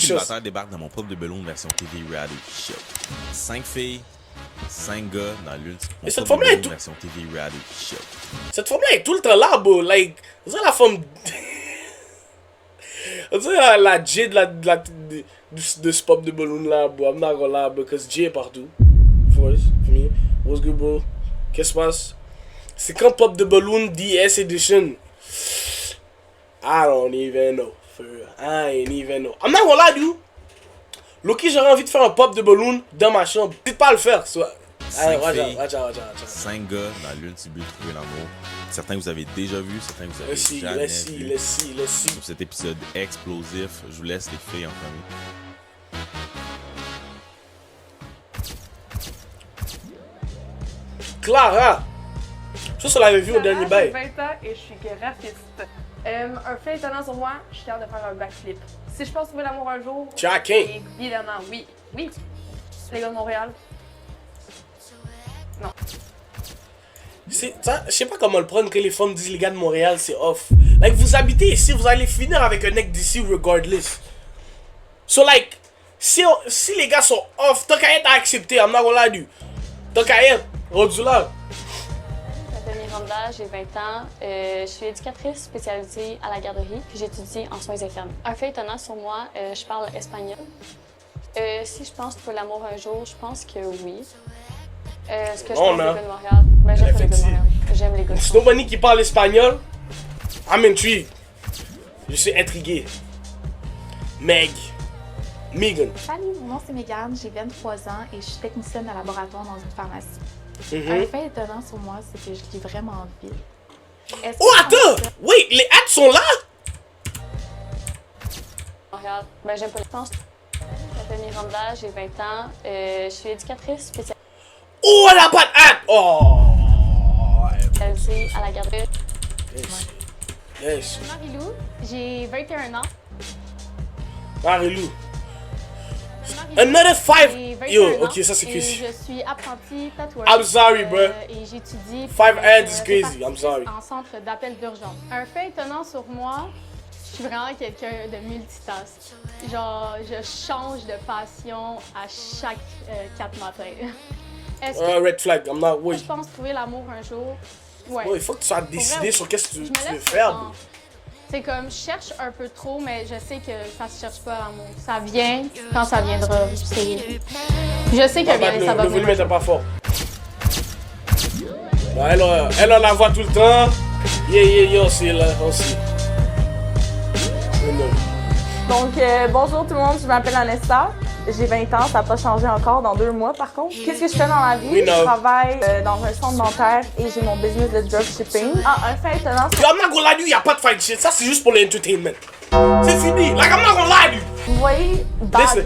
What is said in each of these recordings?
célibataire débarque dans mon pub de Belloune version TV reality show. 5 filles, 5 gars dans l'ultime. Et cette femme-là est tout... version TV reality show. Cette femme-là est tout le temps là, bro. Like, on dirait la femme... on dirait la J de ce pub de Belloune là, bro. I'm not gonna lie, because J est partout. For me. What's good, bro? Qu'est-ce qui se passe? C'est quand pub de Belloune DS Edition? I don't even know. I ain't even know. I'm not gonna lie, dude. Loki, j'aurais envie de faire un pop de balloon dans ma chambre. Peut-être pas le faire. 5 gars dans l'ultime but de trouver l'amour. Certains vous avez déjà vu, certains vous avez jamais vu. Let's see. Pour cet épisode explosif, je vous laisse les filles en premier. Clara! Ça l'avait vu au dernier bail. J'ai 20 ans et je suis graphiste. Un fait étonnant sur moi, je suis capable de faire un backflip. Si je pense trouver l'amour un jour, évidemment, oui. Les gars de Montréal. Non. Je sais pas comment le prendre que les femmes disent les gars de Montréal, c'est off. Like, vous habitez ici, vous allez finir avec un mec d'ici regardless. So, like, si les gars sont off, tant qu'à être à accepter, I'm not gonna lie to you. Tant qu'à être, rendu là. Je m'appelle Miranda, j'ai 20 ans. Je suis éducatrice spécialisée à la garderie, puis j'étudie en soins infirmiers. Un fait étonnant sur moi, je parle espagnol. Si je pense trouver l'amour un jour, je pense que oui. Ce que je pense des gars de Montréal, ben, j'aime les gars de Montréal. J'aime les gars de Montréal. Nobody qui parle espagnol, I'm intrigued. Je suis intrigué. Megan. Salut, mon nom c'est Megan, j'ai 23 ans et je suis technicienne de laboratoire dans une pharmacie. Un fait étonnant sur moi, c'est que je lis vraiment vite. Oh, attends! Oui, les hats sont là? Montréal, ben, j'aime pas les pense. Je m'appelle Miranda, j'ai 20 ans. Je suis éducatrice spécialisée. Oh, elle a pas de hâte! Oh! Spécialisée à la garderie. Yes. Marie-Lou, j'ai 21 ans. Marie-Lou. Another 5. Yo, ok, ça c'est crazy. Je suis apprentie tatoueur. I'm sorry, bro. Et j'étudie. 5 hands is crazy. I'm sorry. En centre d'appel d'urgence. Un fait étonnant sur moi, je suis vraiment quelqu'un de multitask. Genre, je change de passion à chaque 4 matins. Red flag, I'm not je pense trouver l'amour un jour. Ouais. Il faut que tu sois décidé sur qu'est-ce que tu veux faire. C'est comme, je cherche un peu trop, mais je sais que ça se cherche pas l'amour. Ça vient quand ça viendra. Je sais que bien, ça va le volume était pas fort. Elle a la voix tout le temps. C'est là aussi. Donc, bonjour tout le monde, je m'appelle Anessa. J'ai 20 ans, ça n'a pas changé encore dans 2 mois par contre. Qu'est-ce que je fais dans la vie? Je travaille dans un centre dentaire et j'ai mon business de dropshipping. Un fait étonnant. I'm not gonna lie to you, y'a pas de fight shit. Ça, c'est juste pour l'entertainment. C'est fini. Like, I'm not gonna lie to you. Vous voyez, Babi,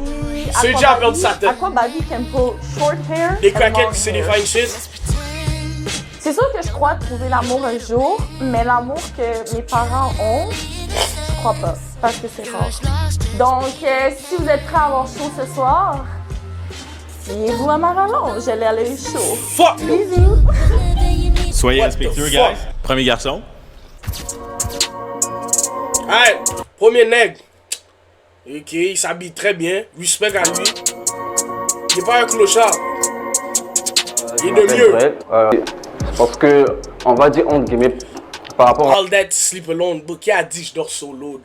Babi can pull short hair. Les crackheads, c'est des fine shit. C'est sûr que je crois trouver l'amour un jour, mais l'amour que mes parents ont, je crois pas. Parce que c'est rare. Donc, si vous êtes prêts à avoir chaud ce soir, fiez-vous à ma rallonge, j'allais aller chaud. Fuck! Bisous! Soyez respectueux, guys. Premier garçon. Alright, premier nègre. Ok, il s'habille très bien. Respect à lui. Il n'est pas un clochard. Il est de mieux. Parce que, on va dire, entre guillemets, par rapport à... All that sleep alone. Qui a dit je dors solo,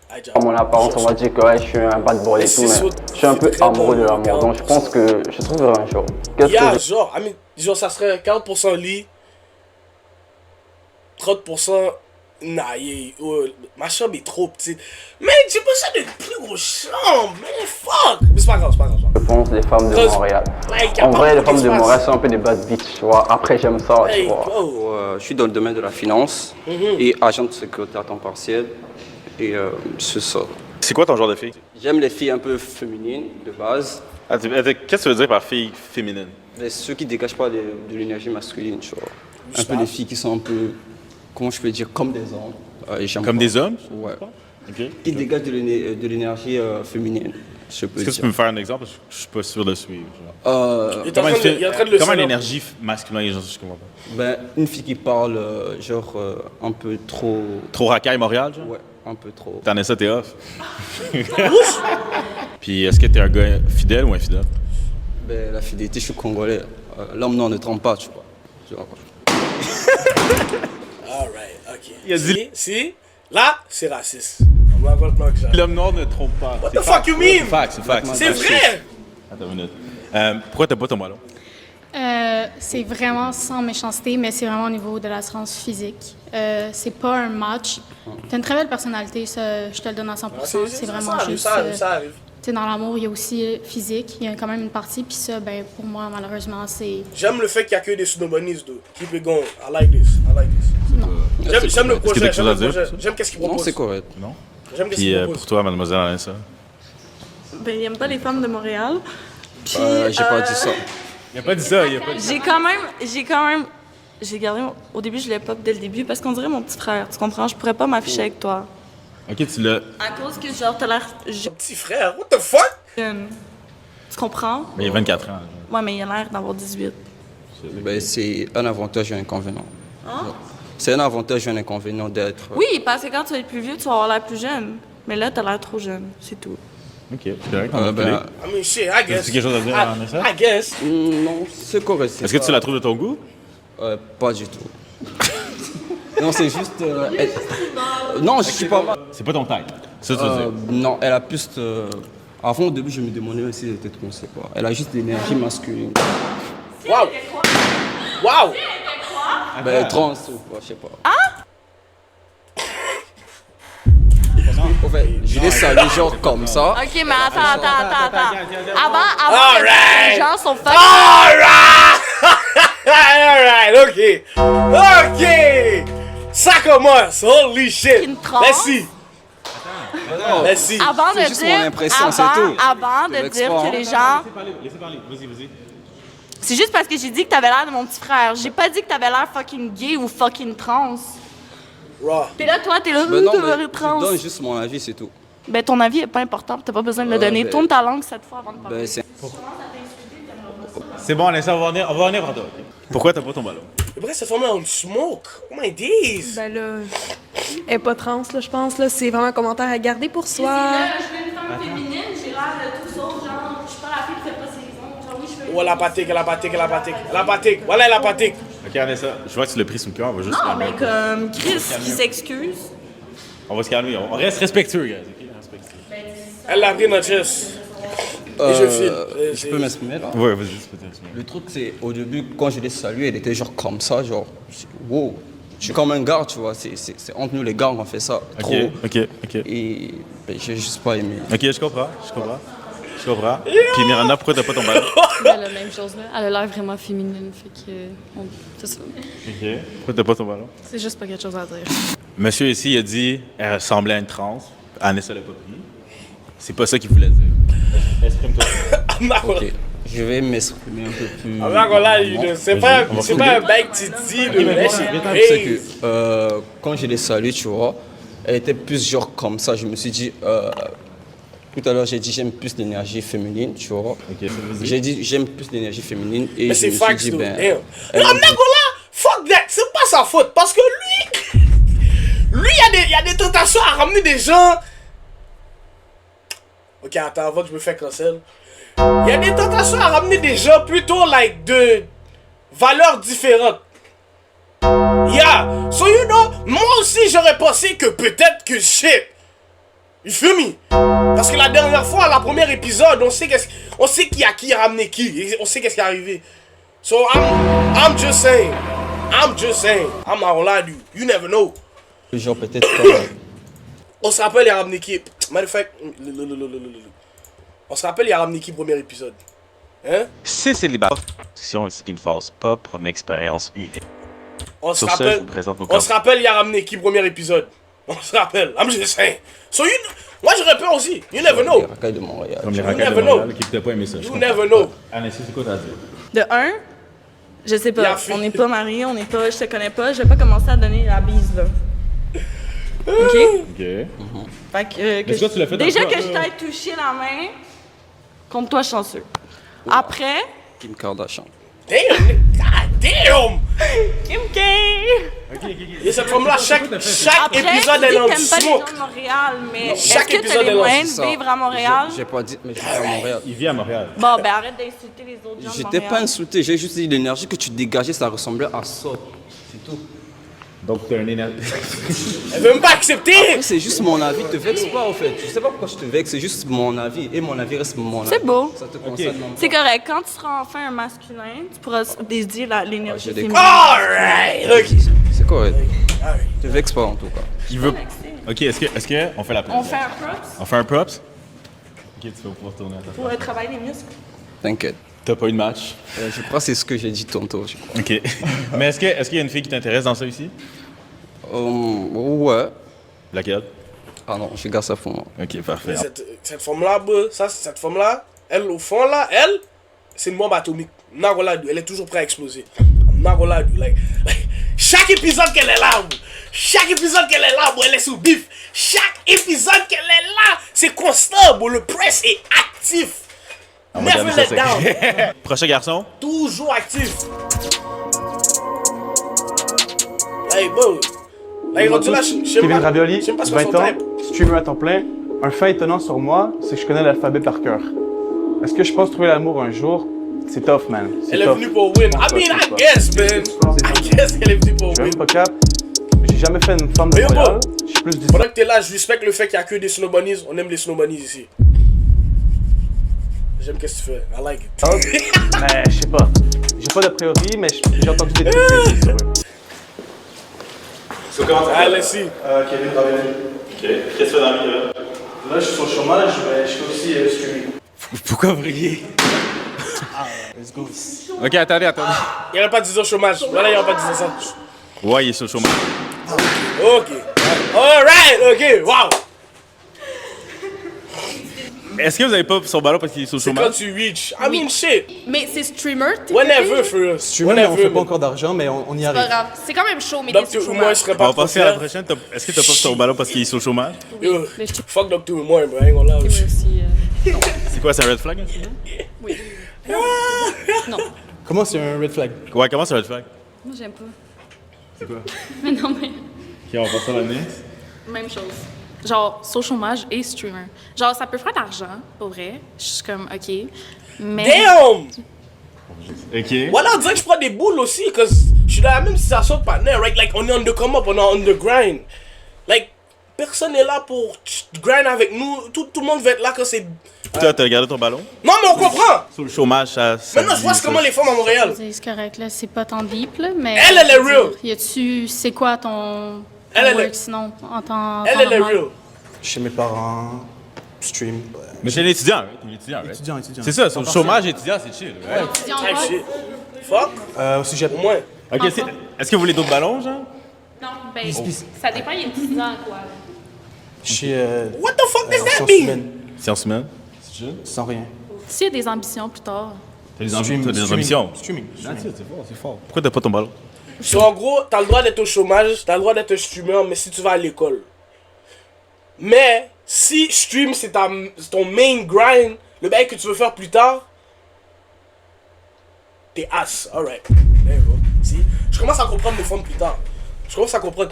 À mon apparence, on va dire que ouais, je suis un bad boy et tout, mais je suis un peu amoureux de l'amour, donc je pense que je trouverai un jour. Genre, ça serait 40% lit, 30%. Nah, ma chambre est trop petite. Mais j'ai besoin d'une plus grosse chambre, mais fuck! Mais c'est pas grave. Je pense les femmes de Montréal. En vrai, les femmes de Montréal sont un peu des bad bitch, tu vois. Après, j'aime ça, tu vois. Je suis dans le domaine de la finance et agent de sécurité à temps partiel. Et c'est ça. C'est quoi ton genre de fille? J'aime les filles un peu féminines, de base. Qu'est-ce que tu veux dire par fille féminine? Ceux qui ne dégagent pas de l'énergie masculine, tu vois. Un peu les filles qui sont un peu, comment je peux dire, comme des hommes. Comme des hommes? Ouais. Okay. Qui dégagent de l'énergie féminine, je peux dire. Est-ce que tu peux me faire un exemple? Je suis pas sûr de suivre. Comment l'énergie masculine, je comprends pas. Ben, une fille qui parle, genre, un peu trop... Trop racaille Montréal, genre? Ouais, un peu trop. T'en es ça, t'es off. Puis est-ce que t'es un gars fidèle ou infidèle? Ben, la fidélité, je suis congolais. L'homme non ne trompe pas, tu vois. Alright, ok. Il a dit- Si, là, c'est raciste. On va voir comment que ça. L'homme noir ne trompe pas. What the fuck you mean? C'est fact. C'est vrai! Attends une minute. Pourquoi t'as pas ton ballon? C'est vraiment sans méchanceté, mais c'est vraiment au niveau de l'assurance physique. C'est pas un match. T'as une très belle personnalité, ça, je te le donne à 100%. C'est vraiment juste. Ça arrive. Tu sais, dans l'amour, il y a aussi physique, il y a quand même une partie, puis ça, ben, pour moi, malheureusement, c'est. J'aime le fait qu'il y a que des pseudomonies, though. Keep it going. I like this. J'aime le projet. quelque chose à dire? J'aime qu'est-ce qu'il Non, propose. c'est correct. Non? J'aime qu'est-ce Puis qu'il propose. pour toi, mademoiselle Anessa? Ben, il aime pas les femmes de Montréal. Puis, J'ai pas dit ça. Il a pas dit ça, j'ai gardé, au début, je l'ai pas dès le début parce qu'on dirait mon petit frère, tu comprends? Je pourrais pas m'afficher avec toi. Ok, tu l'as. À cause que, genre, t'as l'air Petit frère, what the fuck? jeune. Tu comprends? Mais il y a 24 ans. Ouais, mais il a l'air d'avoir 18. Ben, c'est un avantage et un inconvénient. C'est un avantage et un inconvénient d'être. Oui, parce que quand tu vas être plus vieux, tu vas avoir l'air plus jeune. Mais là, t'as l'air trop jeune, c'est tout. Ok, c'est correct, on a Ben, I mean, shit, I guess. As-tu quelque chose à dire, Anessa? I guess. non, c'est correct. Est-ce que tu la trouves de ton goût? Pas du tout. Non, c'est juste. Non, je suis pas mal. C'est pas ton type. Ça, tu veux dire. Non, elle a plus. Avant, au début, je me demandais si elle était trop, c'est quoi. Elle a juste l'énergie masculine. Wow. Wow. Ben, trans ou quoi, je sais pas. En fait, je les salue genre comme ça. Ok, mais attends. Avant Alright. les gens sont fucking. Alright, ok. Ça commence, holy shit. Une trans. Merci. Merci. Avant C'est de juste dire, mon impression, c'est tout. avant de dire que les gens. Laissez parler, vas-y. C'est juste parce que j'ai dit que t'avais l'air de mon petit frère. J'ai pas dit que t'avais l'air fucking gay ou fucking trans. Raw. Pis là, toi, t'es là, Ben non, t'es mais l'air trans. je donne juste mon avis, c'est tout. Ben, ton avis est pas important, t'as pas besoin de le donner. ben- Tourne ta langue cette fois avant de parler. Ben, c'est. C'est bon, Anessa, on va venir vers toi. ok? Pourquoi t'as pas ton ballon? Après, cette femme-là, on smoke. Oh my days. Ben là, elle est pas trans, là, je pense. Là, c'est vraiment un commentaire à garder pour soi. Je veux une femme féminine, j'ai l'air de tout ça, genre, je suis pas la fille qui fait pas ses ongles. Genre, oui, je fais. Oh, la patique. Voilà la patique. Ok, Anessa, je vois que tu l'as pris sous le cœur, on va juste se Non, calmer. mais comme Chris qui s'excuse. On va se calmer, on reste respectueux, guys. Ok, respectueux. Elle l'a pris notre chest. Et je file. Je peux m'exprimer là? Ouais, vas-y, c'est peut-être. Le truc, c'est au début, quand je l'ai salué, elle était genre comme ça, genre, wow. Je suis comme un gars, tu vois, c'est entre nous les gars, on fait ça trop. Ok. Et ben, j'ai juste pas aimé. Ok, je comprends. Puis Miranda, pourquoi t'as pas ton ballon? Elle a la même chose, là. Elle a l'air vraiment féminine, fait que... c'est ça. Ok. Pourquoi t'as pas ton ballon? C'est juste pas quelque chose à dire. Monsieur ici, il a dit elle ressemblait à une trans. Anessa l'a pas pris. C'est pas ça qu'il voulait dire. Exprime-toi. Ok, je vais m'exprimer un peu plus. C'est pas un bac titi de C'est que quand je l'ai salué, tu vois, elle était plus genre comme ça. Je me suis dit, tout à l'heure, j'ai dit j'aime plus l'énergie féminine, tu vois. Ok, J'ai dit j'aime plus l'énergie féminine et Mais je c'est me suis facts, dit, though. ben. Damn. elle Non, est un peu- Nagola, fuck that. C'est pas sa faute. Parce que lui, il y a des tentations à ramener des gens. Ok, attends, avant que je me fasse cancel. Il y a des tentations à ramener des gens plutôt like de valeurs différentes. Yeah. So you know, moi aussi j'aurais pensé que peut-être que shit. You feel me? Parce que la dernière fois, la première épisode, on sait qui a ramené qui. Et on sait qu'est-ce qui est arrivé. So I'm just saying. I'm not gonna lie to you. You never know. Genre peut-être pas. On se rappelle, il a ramené qui? Matter of fact, on se rappelle, il a ramené qui premier épisode? Hein? C'est célibataire. C'est une phase pas pour une expérience unique. On se Sur ça, je rappelle, vous présente nos on se rappelle, il a ramené qui premier épisode? On se rappelle. I'm just saying. So moi j'aurais peur aussi. You never Les know. racailles de Montréal. Comme les You racailles de never know. Montréal qui t'ont pas aimé ça. You never know. Anessa, c'est quoi t'as à dire? De un, je sais pas, Bien on n'est pas mariés, je te connais pas, je vais pas commencer à donner la bise là. OK? Ok. Fait que, Mais ça, tu l'as fait déjà dans que quoi, je là? t'ai touché la main, compte-toi chanceux. Après, Kim Kardashian. Damn, God Damn! Kim K! Et cette femme-là, chaque Après, épisode, tu elle dis est que en t'aimes pas les smoke. gens de Montréal, mais est-ce Chaque que t'as épisode les est là, moyens c'est de ça. vivre à Montréal? J'ai pas dit, mais je vis à Montréal. Il vit à Montréal. Bon, ben arrête d'insulter les autres gens de J'étais Montréal. pas insulté, j'ai juste dit l'énergie que tu dégageais, ça ressemblait à ça. C'est tout. Donc, t'as une énergie. Elle veut même pas accepter! Après, c'est juste mon avis, te vexe pas en fait. Je sais pas pourquoi je te vexe, c'est juste mon avis. Et mon avis reste mon avis. C'est beau. Ça te concerne même C'est pas. correct. Quand tu seras enfin un masculin, tu pourras dédier l'énergie j'ai des- féminine. Alright! Ok. C'est correct. Te vexe pas en tout cas. Il veut. Ok, est-ce que on fait la On fait un props On fait un props? Ok, tu vas pouvoir tourner à ta pour travailler les muscles. T'inquiète. T'as pas eu de match? Je crois que c'est ce que j'ai dit tantôt. Je crois. Ok. Mais est-ce qu'il y a une fille qui t'intéresse dans ça ici? Ouais. Laquelle? Ah non, je garde ça pour moi. Ok, parfait. Cette femme-là, cette femme-là, elle, au fond, là, elle, c'est une bombe atomique. Elle est toujours prête à exploser. Chaque épisode qu'elle est là, chaque épisode qu'elle est là, elle est sous bif. Chaque épisode qu'elle est là, c'est constant, le press est actif. On va Never garder let ça down. secret. Prochain garçon? Toujours actif. Hey, bro. Là, il est rendu là, je sais Kevin pas. Ravioli, Je sais pas ce que 20 son ans, type. streamer à temps plein. Un fait étonnant sur moi, c'est que je connais l'alphabet par cœur. Est-ce que je pense trouver l'amour un jour? C'est tough, man. C'est Elle est tough. venue pour win. I mean, I guess, man. I guess qu'elle est venue pour Je suis win. même pas cap. J'ai jamais fait une femme de Mais yo, Montréal. bro, Je suis plus du pendant que t'es là, je respecte le fait qu'il y a que des snow bunnies. On aime les snow bunnies ici. J'aime qu'est-ce que tu fais. I like it. Mais je sais pas. J'ai pas d'a priori, mais j'ai entendu des trucs sur eux. Ah, let's see. Kevin Ravioli. Ok. Qu'est-ce que tu fais dans la vie, là? Là, je suis sur le chômage, mais je fais aussi streaming. Pourquoi vriller? Let's go. Ok, attendez. Il n'y aurait pas 10 ans chômage. Voilà, il n'y aurait pas 10 ans ça. Ouais, il est sur le chômage. Ok. Alright, ok, wow. Est-ce que vous avez pas son ballon parce qu'il est sur le C'est quand chômage? tu reach. I mean, shit. Mais c'est streamer, t'es Whenever, for real. Streamer, mais on fait Whenever. pas encore d'argent, mais on y pas arrive. grave. C'est quand même chaud, mais t'es sur Dr. le Umar, je chômage. serais On pas va trop passer à la fier. prochaine. Est-ce que t'as pas son ballon parce qu'il est sur le chômage? Yo, fuck Dr. Umar, bro. I ain't gonna lie. C'est quoi, c'est un red flag? Oui. Non. Comment c'est un red flag? Ouais, comment c'est un red flag? Moi, j'aime pas. C'est quoi? Mais non, mais. Ok, on va passer à la next. Même chose. Genre, sur chômage et streamer. Genre, ça peut faire de l'argent, pour vrai. Je suis comme, OK. Mais. Damn! Ok. Voilà, on dirait que je prends des boules aussi, parce que je suis dans la même situation de partenaire, right? Like, on est on the come up, on est on the grind. Like, personne n'est là pour grind avec nous. Tout le monde va être là quand c'est. Toi, t'as regardé ton ballon? Non, mais on comprend! Sur le chômage, ça. Maintenant, je vois comment les femmes à Montréal. C'est correct, là. C'est pas tant deep, là, mais... Elle est real. Y a-tu... C'est quoi ton Elle est work, sinon, en temps Elle est normal? real. Chez mes parents, stream. Mais c'est un étudiant, right? T'es un étudiant, right? Étudiant. C'est ça, sur le chômage étudiant, c'est chill, right? Étudiant en Type quoi? shit. Fuck. Au sujet. Au moins. Ok, est-ce que vous voulez d'autres ballons, genre? Non, ben, ça dépend, il y a 10 ans, quoi. Chez. What the fuck does that sciences mean? humaines. C'est en semaine? Sans rien. S'il y a des ambitions plus tard... T'as des Streaming. ambitions? Streaming. C'est fort. Pourquoi t'as pas ton ballon? So, en gros, t'as le droit d'être au chômage, t'as le droit d'être un streamer, mais si tu vas à l'école. Mais, si stream, c'est ton main grind, le bail que tu veux faire plus tard, t'es ass. Alright. There you go. Si? Je commence à comprendre les femmes plus tard. Je commence à comprendre.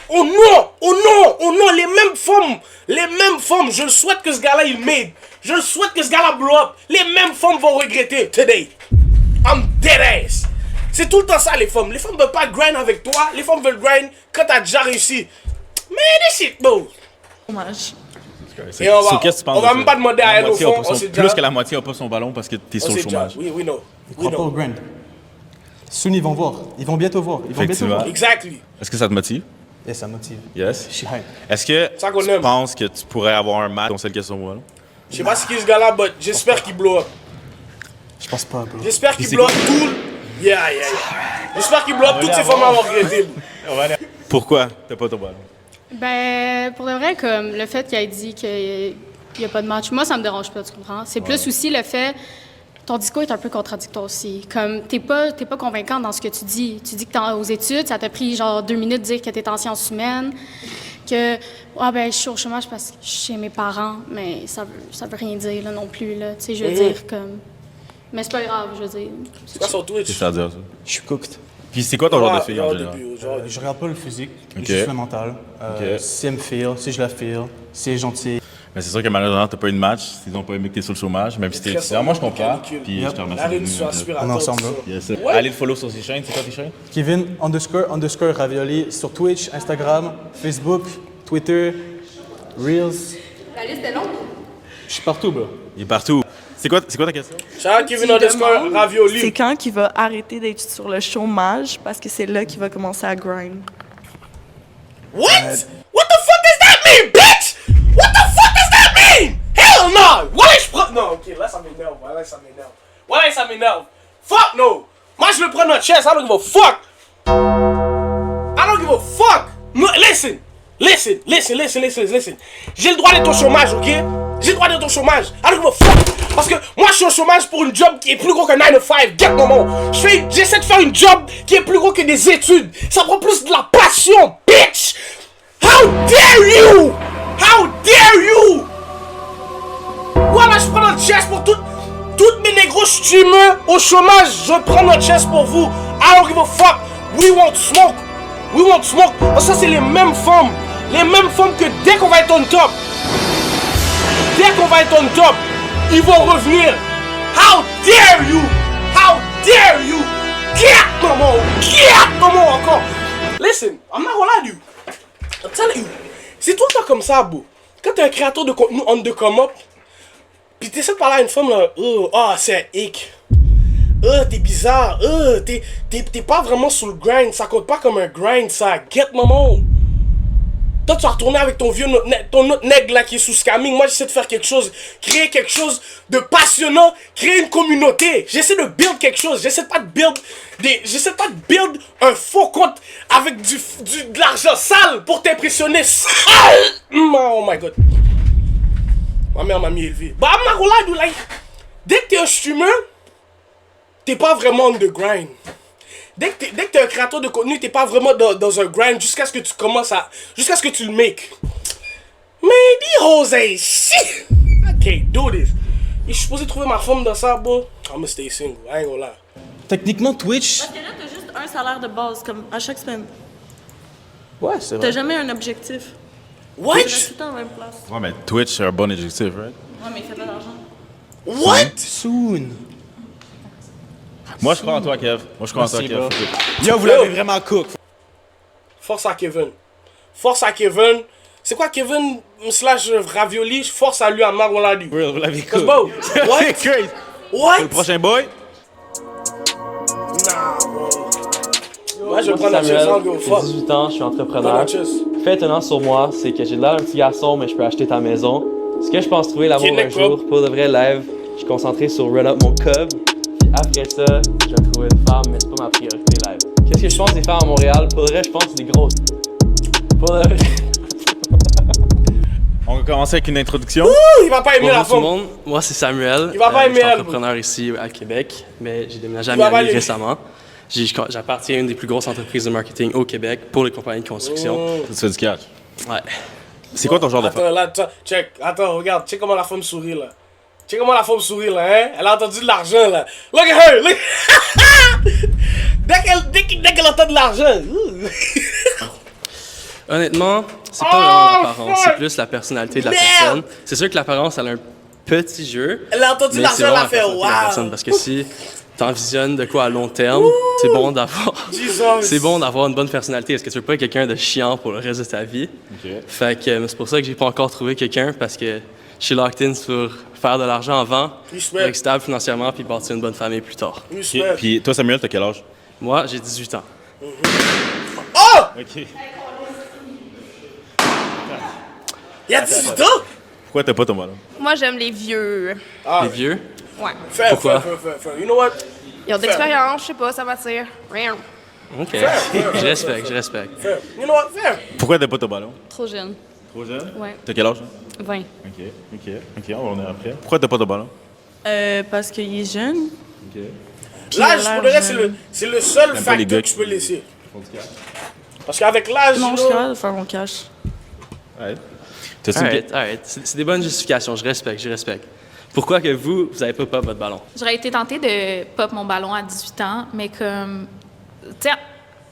Oh non! Oh non! Oh non! Les mêmes femmes! Les mêmes femmes! Je le souhaite que ce gars-là, il made. Je le souhaite que ce gars-là blow up. Les mêmes femmes vont regretter. Today. I'm dead ass. C'est tout le temps ça, les femmes. Les femmes veulent pas grind avec toi. Les femmes veulent grind quand t'as déjà réussi. Mais this shit, bro. Chômage. Et on va, qu'est-ce que tu penses on de va ça? même pas demander à La elle au moitié a fond. pas On son- sait Plus déjà. que la moitié n'a pas son ballon parce que t'es On sur le sait déjà. chômage. Oui, we know. Ils We croient pas au know. grind. Soon, ils vont voir. Ils vont bientôt voir. Ils vont bientôt Effectivement. voir. Exactly. Est-ce que ça te motive? Et ça motive. Yes. Je suis hype. Est-ce que Ça qu'on tu aime. penses que tu pourrais avoir un match dont celle qui a son ballon? Je sais pas ce qui est ce gars-là, but j'espère qu'il blow up. Je pense pas, bro. J'espère qu'il C'est blow up quoi? tout. Yeah. J'espère qu'il blow up toutes ces femmes à avoir regretté. Pourquoi t'as pas ton ballon? Ben, pour de vrai, comme le fait qu'il ait dit qu'il n'y a pas de match, moi, ça me dérange pas, tu comprends? C'est plus aussi le fait... Ton discours est un peu contradictoire aussi. Comme, t'es pas convaincant dans ce que tu dis. Tu dis que t'es aux études, ça t'a pris genre 2 minutes de dire que t'es en sciences humaines, que, ben, je suis au chômage parce que je suis chez mes parents, mais ça veut rien dire, là, non plus, là. Tu sais, je veux dire, comme... Mais c'est pas grave, je veux dire. C'est quoi sur Twitch? Qu'est-ce que ça veut dire, ça? Je suis cooked. Puis c'est quoi ton genre de fille en général? Je regarde pas le physique, Ok. juste le mental. Ok. Si elle me feel, si je la feel, si elle est gentille. Mais c'est sûr que malheureusement, t'as pas eu de match. Ils ont pas aimé que t'es sur le chômage, même si t'es étudiant. Moi, je comprends. Puis je te remercie. Arrête sur aspirateur. On est ensemble, là. Yes, sir. Ouais. Allez le follow sur ses chaînes. C'est quoi tes chaînes? Kevin__Ravioli sur Twitch, Instagram, Facebook, Twitter, Reels. La liste est longue. Je suis partout, bro. Il est partout. C'est quoi ta question? Shout Kevin_Ravioli. C'est quand qu'il va arrêter d'être sur le chômage parce que c'est là qu'il va commencer à grind. What? What the fuck does that mean, bitch? What the fuck does that mean? Hell no! Why je prends... Non, ok, là ça m'énerve. Ouais, ça m'énerve. Fuck no! Moi je vais prendre notre chaise, I don't give a fuck! I don't give a fuck! No, listen! J'ai le droit d'être au chômage, ok? J'ai le droit d'être au chômage. I don't give a fuck! Parce que moi je suis au chômage pour une job qui est plus gros que 9 to 5. Get maman! J'essaie de faire une job qui est plus gros que des études. Ça prend plus de la passion, bitch! How dare you! How dare you! Voilà, je prends notre chaise pour toutes mes négros streamers au chômage. Je prends notre chaise pour vous. I don't give a fuck. We won't smoke. Parce que ça, c'est les mêmes femmes. Les mêmes femmes que dès qu'on va être on top, ils vont revenir. How dare you! Get maman encore. Listen, I'm not gonna lie to you. I'm telling you. C'est tout le temps comme ça, bro. Quand t'es un créateur de contenu on the come up, pis t'essaies de parler à une femme là, c'est un hic. T'es bizarre. T'es pas vraiment sur le grind. Ça compte pas comme un grind, ça. Get maman. Toi, tu vas retourner avec ton vieux ton autre nègre là qui est sous scamming. Moi, j'essaie de faire quelque chose, créer quelque chose de passionnant, créer une communauté. J'essaie de build quelque chose. J'essaie pas de build un faux compte avec de l'argent sale pour t'impressionner. Sale! Oh my god. Ma mère m'a mis élevé. Bah, like, dès que t'es un streamer, t'es pas vraiment on the grind. Dès que t'es un créateur de contenu, t'es pas vraiment dans un grind jusqu'à ce que tu commences à... Jusqu'à ce que tu le make. Man, these hoes ain't shit. I can't do this. Et je suis supposé trouver ma femme dans ça, bro. I'ma stay single, I ain't gonna lie. Techniquement, Twitch... Parce que là, t'as juste un salaire de base, comme à chaque semaine. Ouais, c'est vrai. T'as jamais un objectif. What? Tu restes tout le temps à la même place. Ouais, mais Twitch, c'est un bon objectif, right? Ouais, mais il fait pas d'argent. What? Soon. Moi, je crois en toi, Kev. Merci, bro. Yo, vous l'avez vraiment cook. Force à Kevin. C'est quoi Kevin / Ravioli? Force à lui à Marc, on l'a dit. Vous l'avez Cause cook. bro, what? C'est crazy. What? Le prochain boy? Nah, bro. Moi, je vais prendre la chaise, Samuel, I'll go j'ai fuck. 18 ans, je suis Prends entrepreneur. la chaise. Fait étonnant sur moi, c'est que j'ai l'air d'un petit garçon, mais je peux acheter ta maison. Ce que je pense trouver l'amour un jour, pour de vrai live, je suis concentré sur run up mon cub. Puis après ça, je vais trouver une femme, mais c'est pas ma priorité live. Qu'est-ce que je pense des femmes à Montréal? Pour de vrai, je pense que c'est des grosses. Pour de vrai. On va commencer avec une introduction. Il va pas aimer la Bonjour tout le femme. monde, moi c'est Samuel. Il va pas aimer je suis elle, entrepreneur ici à Québec, mais j'ai déménagé à Il va pas Miami aimer. récemment. J'appartiens à une des plus grosses entreprises de marketing au Québec pour les compagnies de construction. Tu fais du catch. Ouais. C'est quoi ton genre de femme? Attends, là, check. Attends, regarde. Check comment la femme sourit, là. Check comment la femme sourit, là, hein. Elle a entendu de l'argent, là. Look at her, look. dès qu'elle entend de l'argent. Honnêtement, c'est pas vraiment l'apparence, c'est plus la personnalité de la personne. C'est sûr que l'apparence, elle a un petit jeu. Elle a entendu mais l'argent, c'est vraiment elle a la fait personnalité de la wow. personne, parce que si t'envisionnes de quoi à long terme, c'est bon d'avoir c'est bon d'avoir une bonne personnalité. Est-ce que tu veux pas être quelqu'un de chiant pour le reste de ta vie? Fait que c'est pour ça que j'ai pas encore trouvé quelqu'un, parce que je suis locked in sur faire de l'argent avant, être stable financièrement, puis bâtir une bonne famille plus tard. Puis toi, Samuel, t'as quel âge? Moi, j'ai 18 ans. Oh! Ok. Il y a 18 ans? Pourquoi t'as pas ton ballon? Moi, j'aime les vieux. Les vieux? Ouais. Pourquoi? You know what? Ils ont d'expérience, je sais pas, ça m'attire. Rien. Ok. Fair. Je respecte. Fair. You know what? Fair. Pourquoi t'as pas ton ballon? Trop jeune. Trop jeune? Ouais. T'as quel âge? 20. Ok, on va revenir après. Pourquoi t'as pas ton ballon? Parce qu'il est jeune. Ok. L'âge, pour le reste, c'est le seul T'aimes pas les facteur gars que je peux laisser. Parce qu'avec l'âge, Non, je suis capable de faire mon cash. Ouais. Alright. C'est des bonnes justifications, je respecte. Tu Pourquoi que vous avez pas pop votre ballon? J'aurais été tentée de pop mon ballon à 18 ans, mais comme... Tu sais,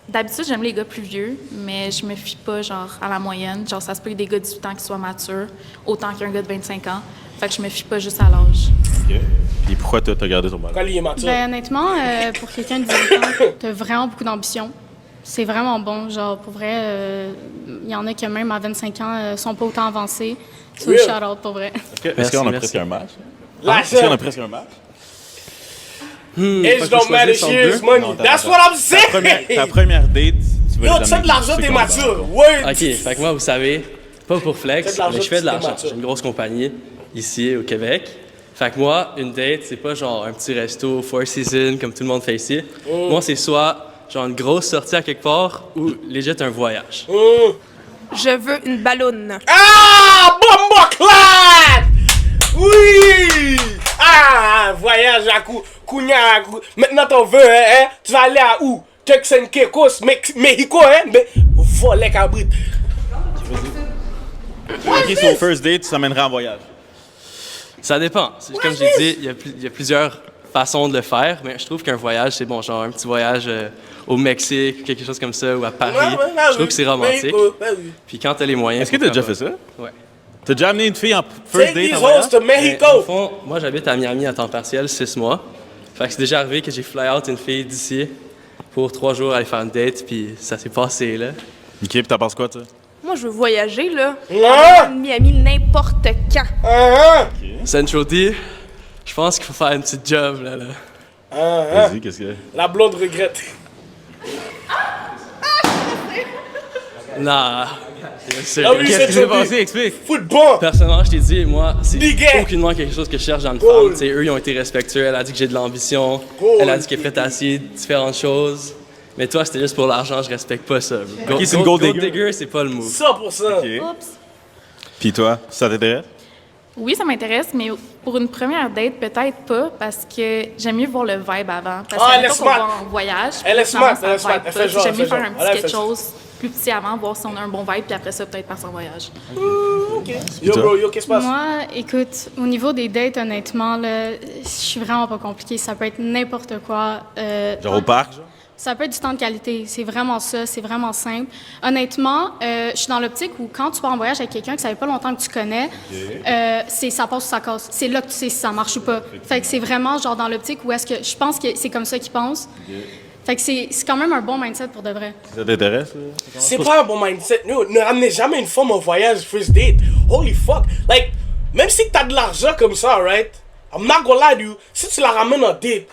d'habitude, j'aime les gars plus vieux, mais je me fie pas, genre, à la moyenne. Genre, ça se peut que des gars de 18 ans qui soient matures, autant qu'un gars de 25 ans. Fait que je me fie pas juste à l'âge. OK. Puis pourquoi t'as gardé ton ballon? Quand il est mature. Ben, honnêtement, pour quelqu'un de 18 ans, t'as vraiment beaucoup d'ambition. C'est vraiment bon. Genre, pour vrai, il y en a qui, même à 25 ans, sont pas autant avancés. So, Real. shout-out, pour vrai. Est-ce qu'on a presque un match? Last Est-ce qu'on a year. presque un match? Age don't matter, she's money. Non, That's what I'm saying! Ta première date, tu vas Yo, jamais tu fais de l'argent, tu t'es fais mature. comment? Ouais. OK, fait que moi, vous savez, pas pour flex, Fais de l'argent, mais je fais de tu l'argent. t'es mature. J'ai une grosse compagnie ici au Québec. Fait que moi, une date, c'est pas genre un petit resto, Four Seasons, comme tout le monde fait ici. Moi, c'est soit genre une grosse sortie à quelque part ou legit un voyage. Je veux une ballonne. Ah! Bomba clad! Oui! Ah! Voyage à Kounia. Maintenant, t'en veux, hein? Tu vas aller à où? Turks and Caicos, Mexico, hein? Mais voler cabrit. OK, sur first date, tu t'amènerais en voyage. Ça dépend. Comme j'ai dit, il y a plusieurs façons de le faire, mais je trouve qu'un voyage, c'est bon, genre un petit voyage au Mexique, quelque chose comme ça, ou à Paris. Je trouve que c'est romantique. Puis quand t'as les moyens... Est-ce que t'as déjà fait ça? Ouais. T'as déjà amené une fille en first Take date these en voyage? hoes to Mexico! Au fond, moi, j'habite à Miami à temps partiel, 6 mois. Fait que c'est déjà arrivé que j'ai fly out une fille d'ici pour 3 jours aller faire une date, puis ça s'est passé, là. OK, puis t'en penses quoi, toi? Moi, je veux voyager, là. Ah! À Miami n'importe quand. Ah! Central D, je pense qu'il faut faire une petite job, là. Ah! Vas-y, qu'est-ce que... La blonde regrette. Nah. Ah oui, Qu'est-ce c'est qui s'est trop passé? dit. Explique. Football! Personnellement, je t'ai dit, moi, c'est Big aucunement quelque chose que je cherche dans une Cool. femme. Tu sais, eux, ils ont été respectueux. Elle a dit que j'ai de l'ambition. Cool. Elle a dit qu'elle est prête à essayer différentes choses. Mais toi, c'était juste pour l'argent, je respecte pas ça. Ok, c'est une gold digger. digger, c'est pas le move. 100%. OK. Oups. Puis toi, ça t'intéresse? Oui, ça m'intéresse, mais pour une première date, peut-être pas, parce que j'aime mieux voir le vibe avant. Parce Ah, que elle est quand on smart. va en voyage, Elle est finalement, smart, ça elle est smart. vibe Elle pas. fait genre, J'aime mieux elle fait faire un genre. petit Elle quelque fait- chose plus petit avant, voir si on a un bon vibe, puis après ça, peut-être passer en voyage. OK. Yo, bro, yo, qu'est-ce qui se passe? Moi, écoute, au niveau des dates, honnêtement, là, je suis vraiment pas compliquée. Ça peut être n'importe quoi. Genre au parc, genre? Ça peut être du temps de qualité. C'est vraiment ça. C'est vraiment simple. Honnêtement, je suis dans l'optique où quand tu pars en voyage avec quelqu'un que ça fait pas longtemps que tu connais, c'est ça passe ou ça casse. C'est là que tu sais si ça marche ou pas. Fait que c'est vraiment genre dans l'optique où est-ce que je pense que c'est comme ça qu'ils pensent. Fait que c'est quand même un bon mindset pour de vrai. Ça t'intéresse? C'est pas un bon mindset. No, ne ramenez jamais une femme en voyage first date. Holy fuck. Like, même si t'as de l'argent comme ça, right? I'm not gonna lie to you. Si tu la ramènes en date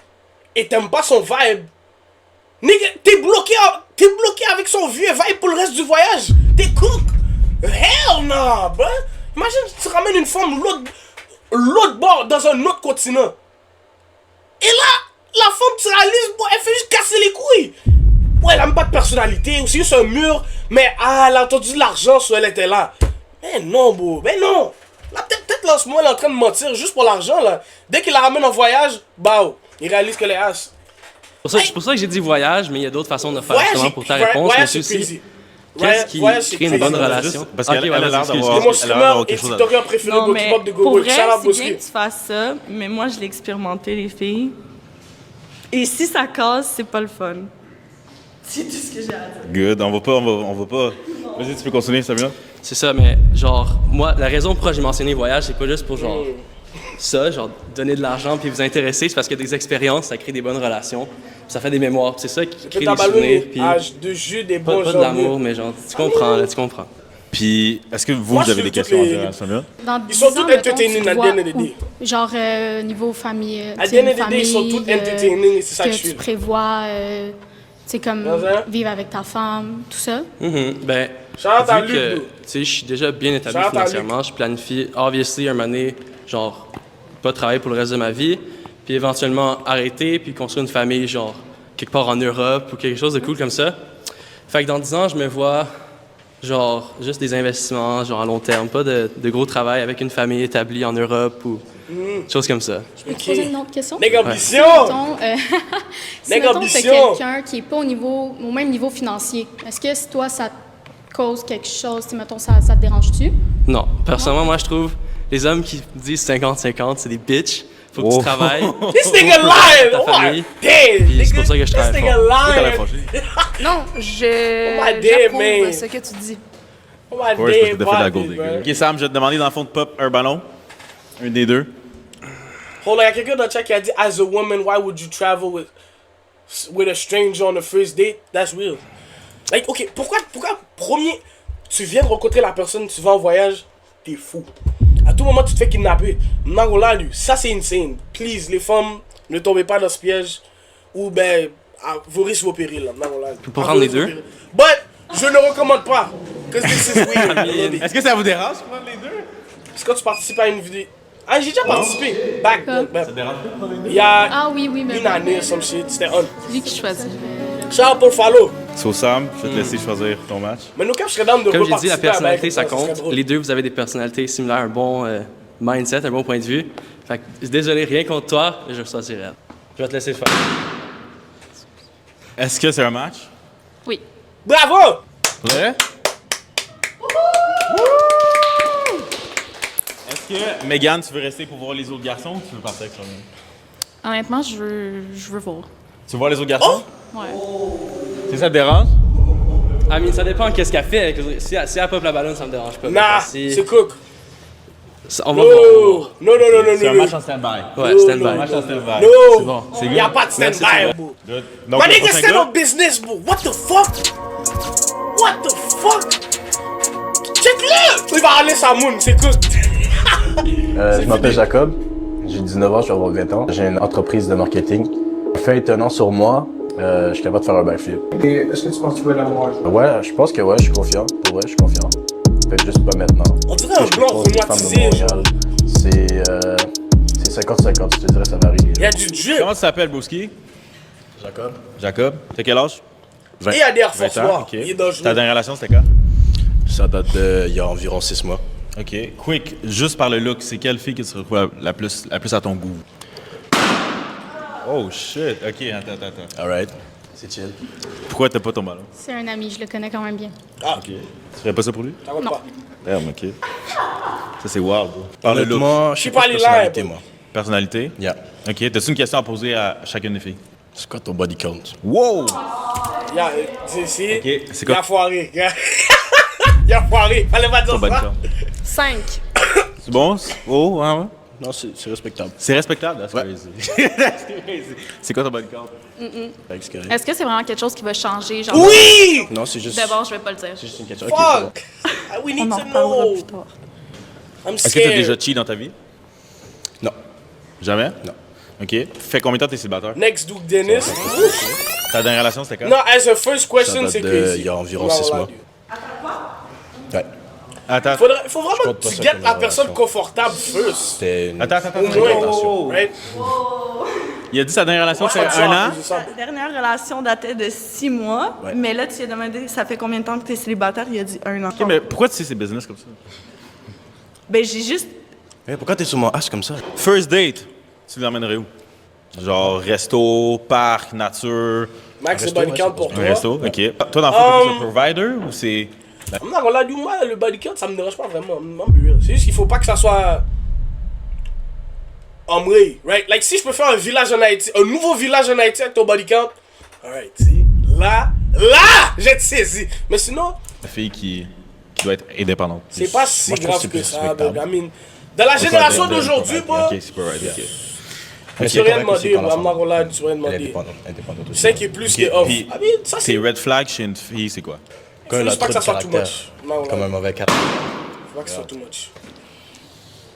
et t'aimes pas son vibe, nigga, t'es bloqué avec son vieux vibe pour le reste du voyage. T'es cook. Hell no, bro. Imagine si tu ramènes une femme l'autre bord dans un autre continent. Et là, la femme, tu réalises, bon, elle fait juste casser les couilles. Ouais, elle a même pas de personnalité, ou c'est juste un mur, mais elle a entendu de l'argent, soit elle était là. Mais non, bro, mais non. Là, peut-être là, en ce moment, elle est en train de mentir juste pour l'argent, là. Dès qu'il la ramène en voyage, bah, il réalise qu'elle est ass. C'est pour ça que j'ai dit voyage, mais il y a d'autres façons de faire Voyage, justement pour ta réponse. voyage, Mais c'est aussi, crazy. qu'est-ce qui Voyage, c'est crée une bonne crazy. relation? Parce qu'elle Ok, elle ouais, a l'air vas-y, d'avoir C'est mon elle a l'air streamer d'avoir et quelque chose à tiktoker préféré Non, de mais K-pop de pour Google. vrai, Shout out c'est Boski. bien que tu fasses ça, mais moi, je l'ai expérimenté, les filles. Et si ça casse, c'est pas le fun. C'est tout ce que j'ai à dire. Good, on va pas. Vas-y, tu peux continuer, Samuel? C'est ça, mais genre, moi, la raison pourquoi j'ai mentionné voyage, c'est pas juste pour genre ça, genre donner de l'argent puis vous intéresser, c'est parce que des expériences, ça crée des bonnes relations, puis ça fait des mémoires, puis c'est ça qui crée ta des souvenirs, puis âge de jus, des bons pas de l'amour, mais genre, tu comprends, là, tu comprends. Puis, est-ce que vous Moi, avez je des veux questions toutes en les- général, Samuel? Dans Ils sont 10 ans, tous mettons, entertaining tu at the vois end of the day. genre niveau famille, At tu the sais, end of une the day, ils sont famille, tous entertaining et c'est ça que je tu suis. prévois, tu sais, comme Dans un- vivre avec ta femme, tout ça. Ben, Shout out à vu Luc, que, bro. tu sais, je suis déjà bien établi Shout out à financièrement, je planifie, obviously, un moment donné, genre, pas travailler pour le reste de ma vie, puis éventuellement arrêter, puis construire une famille, genre, quelque part en Europe ou quelque chose de cool comme ça. Fait que dans 10 ans, je me vois, genre, juste des investissements, genre, à long terme, pas de gros travail avec une famille établie en Europe ou des choses comme ça. Je peux te poser une autre question? Nègre Ouais. ambition! Si Nègre mettons, t'as ambition! quelqu'un qui est pas au même niveau financier, est-ce que toi, ça te cause quelque chose, si mettons, ça te dérange-tu? Non, personnellement, moi, je trouve Les hommes qui disent 50-50, c'est des bitches. Faut que tu travailles. This nigga lying! Ta Oh my famille. damn! Puis c'est pour ça que je This travaille nigga fort. lying! Non, Oh my damn, j'approuve man. ce que tu dis. Oh my Ouais, c'est parce que damn t'as fait de la body, gold bro. digger. Ok, Sam, je vais te demander dans le fond de pop un ballon. Un des deux. Hold on, y'a quelqu'un dans le chat qui a dit, as a woman, why would you travel with a stranger on a first date? That's real. Like, ok, pourquoi premier, tu viens de rencontrer la personne, tu vas en voyage, t'es fou. À tout moment, tu te fais kidnapper. Nangola, lui, ça c'est insane. Please, les femmes, ne tombez pas dans ce piège. Ou ben, vos risques, vos périls. Nangola. Tu peux prendre les deux. But, je ne recommande pas. Because this is weird. Est-ce que ça vous dérange de prendre les deux? Parce que quand tu participes à une vidéo. Ah, j'ai déjà participé. Back. Ça dérange pas? Il y a Ah oui, mais une année, some shit. C'était on. C'est lui qui choisit. Ciao pour follow. So Sam, je vais te laisser choisir ton match. Mais nous, quand je serais down de Comme j'ai dit, la reparticiper à personnalité, Back, ça serait compte. drôle. Les deux, vous avez des personnalités similaires, un bon mindset, un bon point de vue. Fait que, désolé, rien contre toi, mais je choisirais elle. Je vais te laisser le faire. Est-ce que c'est un match? Oui. Bravo! Vrai? Est-ce que, Megan, tu veux rester pour voir les autres garçons ou tu veux partir avec toi-même? Honnêtement, je veux voir. Tu veux voir les autres garçons? Ouais. C'est ça te dérange? Ah, mais ça dépend qu'est-ce qu'elle fait. Si elle pop la ballonne, ça me dérange pas. Nah, Si- c'est cook. On va No, voir. no, C'est un no. match en stand-by. Ouais, stand-by. Un match en stand-by. No. C'est bon. C'est Il y a good. pas de Merci, stand-by, c'est bro. Good. Donc, My le nigga prochain stand gars? on business, bro. What the fuck? What the fuck? Check-le! Il va aller sa moon, c'est cook. Je m'appelle Jacob, j'ai 19 ans, je vais avoir 20 ans. J'ai une entreprise de marketing. Fait étonnant sur moi, je suis capable de faire un backflip. Et est-ce que tu penses que tu veux l'amour? Ouais, je pense que ouais, je suis confiant. Pour vrai, je suis confiant. Peut-être juste pas maintenant. On dirait un blanc romantisé, genre. C'est 50-50, je te dirais, ça varie. Il y a du drip. Comment tu t'appelles, Bouski? Jacob. Jacob. T'as quel âge? Et il y a des Air 20 Force ans, noirs. ok. Il est dangereux. Ta dernière relation, c'était quand? Ça date d'il y a environ 6 mois. Ok. Quick, juste par le look, c'est quelle fille qui se retrouve la plus à ton goût? Oh shit. Ok, attends. Alright, c'est chill. Pourquoi t'as pas ton ballon? C'est un ami, je le connais quand même bien. Ah. Ok. Tu ferais pas ça pour lui? Ça compte Non. pas. Damn, ok. Ça, c'est wild, bro. Par le look. Honnêtement, Je suis pas allé là, personnalité, bro. moi. Personnalité? Yeah. Ok. T'as-tu une question à poser à chacune des filles? C'est quoi ton body count? Wow! Il y a, c'est Ok, c'est il quoi? a foiré. Il a foiré. Fallait pas dire Ton body ça. count. 5. C'est bon? Oh, ouais. Non, c'est respectable. C'est respectable, that's crazy. That's crazy. C'est quoi ton body count? Est-ce que c'est vraiment quelque chose qui va changer? Genre, Oui! Non, c'est juste. D'abord, je vais pas le dire. C'est juste une question. Fuck! We need On en to reparlera know. plus tard. I'm Est-ce que t'as scared. déjà cheat dans ta vie? Non. Jamais? Non. Ok. Fait combien de temps t'es célibataire? Next Duke Dennis. Ta dernière relation, c'était quand? Non, as a first Ça question, date c'est de crazy. il y a environ Non, 6 là, mois. Ouais. Attends. Faut Je vraiment compte que pas tu ça gettes comme la une personne relation. confortable first. C'était une Attends. Au fréquentation. moins, right? Il a dit sa dernière relation, Moi, je c'était suis un an? La dernière relation datait de 6 mois, Ouais. mais là, tu lui as demandé ça fait combien de temps que tu es célibataire? Il a dit 1 an. Ok, mais pourquoi tu sais ces business comme ça? Ben, j'ai juste. Hey, pourquoi t'es sur mon H comme ça? First date, tu l'emmènerais où? Genre resto, parc, nature. Max, resto, le body ouais, count c'est pour bon. toi. Un resto, ok. Toi, dans le fond, t'es plus un provider ou c'est. Non, on l'a dit, moi, le body count, ça me dérange pas vraiment. C'est juste qu'il faut pas que ça soit. Omri, right? Like, si je peux faire un village en Haïti, un nouveau village en Haïti avec ton body count, alright, see? Là, j'ai te saisi. Mais sinon, La fille qui doit être indépendante. c'est pas si Moi, je trouve grave que que c'est ça, respectable. bro. I mean, dans la génération d'aujourd'hui, bro, Ok, c'est pas right, ok. tu c'est peux rien correct aussi demander, quand bro. la I'm not femme- gonna lie, tu peux rien Elle est demander. indépendante aussi. 5 et plus qui est Ok, off. puis I mean, ça tes c'est. red flags chez une fille, c'est quoi? Quand Faut elle a juste pas trop que de ça soit too caractère. much. Non, Comme un mauvais caractère. Faut pas que ça soit too much.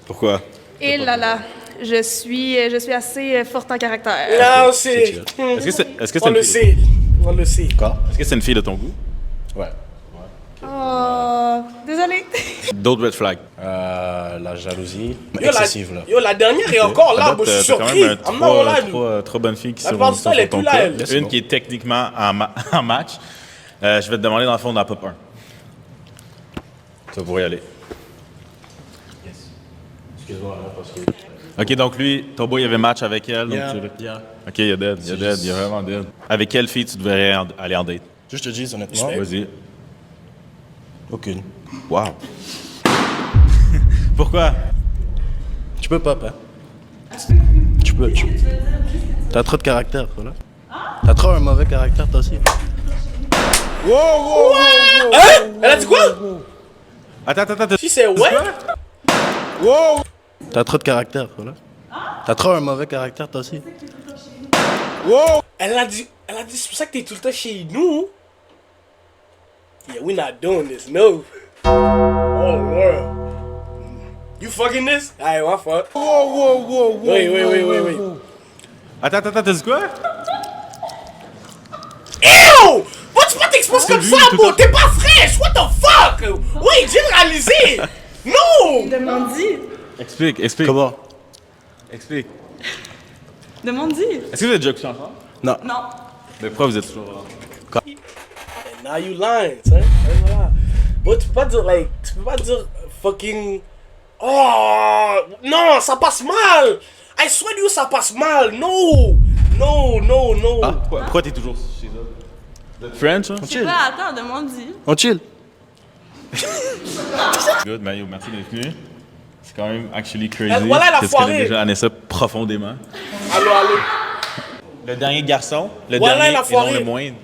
Pourquoi? Et là là, je suis assez forte en caractère. Non, c'est. Est-ce que c'est On une le fille? sait. On le sait. Quoi? Est-ce que c'est une fille de ton goût? Ouais. Oh, désolée. D'autres red flags? La jalousie. Yo, Excessive, là. Yo, la dernière est encore là, bro. Je suis T'as quand surpris. même I'm not gonna lie, dude. trois bonnes filles qui La sont plupart du temps, elle est ton plus là, cas. elle. Une qui est techniquement en match. Je vais te demander dans le fond de la pop 1. Tu vas pouvoir y aller. Excuse-moi, parce que. Ok, donc lui, ton boy, il avait match avec elle. Donc Yeah, tu... yeah. Ok, il est dead, il est vraiment dead. Avec quelle fille tu devrais aller en date? Je te dis honnêtement. Vas-y. Aucune. Wow. Pourquoi? Tu peux pop, hein? Tu peux. T'as trop de caractère, toi, là. T'as trop un mauvais caractère, toi aussi. Wow! Hein? Elle a dit quoi? Attends. Si c'est ouais? Wow! T'as trop de caractère, toi, là. T'as trop un mauvais caractère, toi aussi. Wow! Elle a dit, c'est pour ça que t'es tout le temps chez nous. Yeah, we're not doing this, no. Oh, world. You fucking this? Alright, my fault. Wow. Wait. Attends, t'as dit quoi? Ew! Pourquoi tu peux t'exposer comme ça, bro? T'es pas fraîche! What the fuck? Oui, généralisé! Non! Demande-y. Explique. Comment? Explique. Demande-y. Est-ce que vous êtes déjà couché ensemble? Non. Non. Mais pourquoi vous êtes toujours là? And now you lying, tu sais. Bro, tu peux pas dire, fucking... Oh! Non, ça passe mal! I swear to you, ça passe mal! No! Ah, pourquoi t'es toujours chez eux? Vous êtes French, hein? Je sais pas, attends, demande-y. On chill. Good, Mario, merci d'être venu. C'est quand même actually crazy. Voilà la que tu foirée. connais déjà Anessa profondément. Allô. Le dernier garçon, le Voilà dernier la et non foirée. le moindre.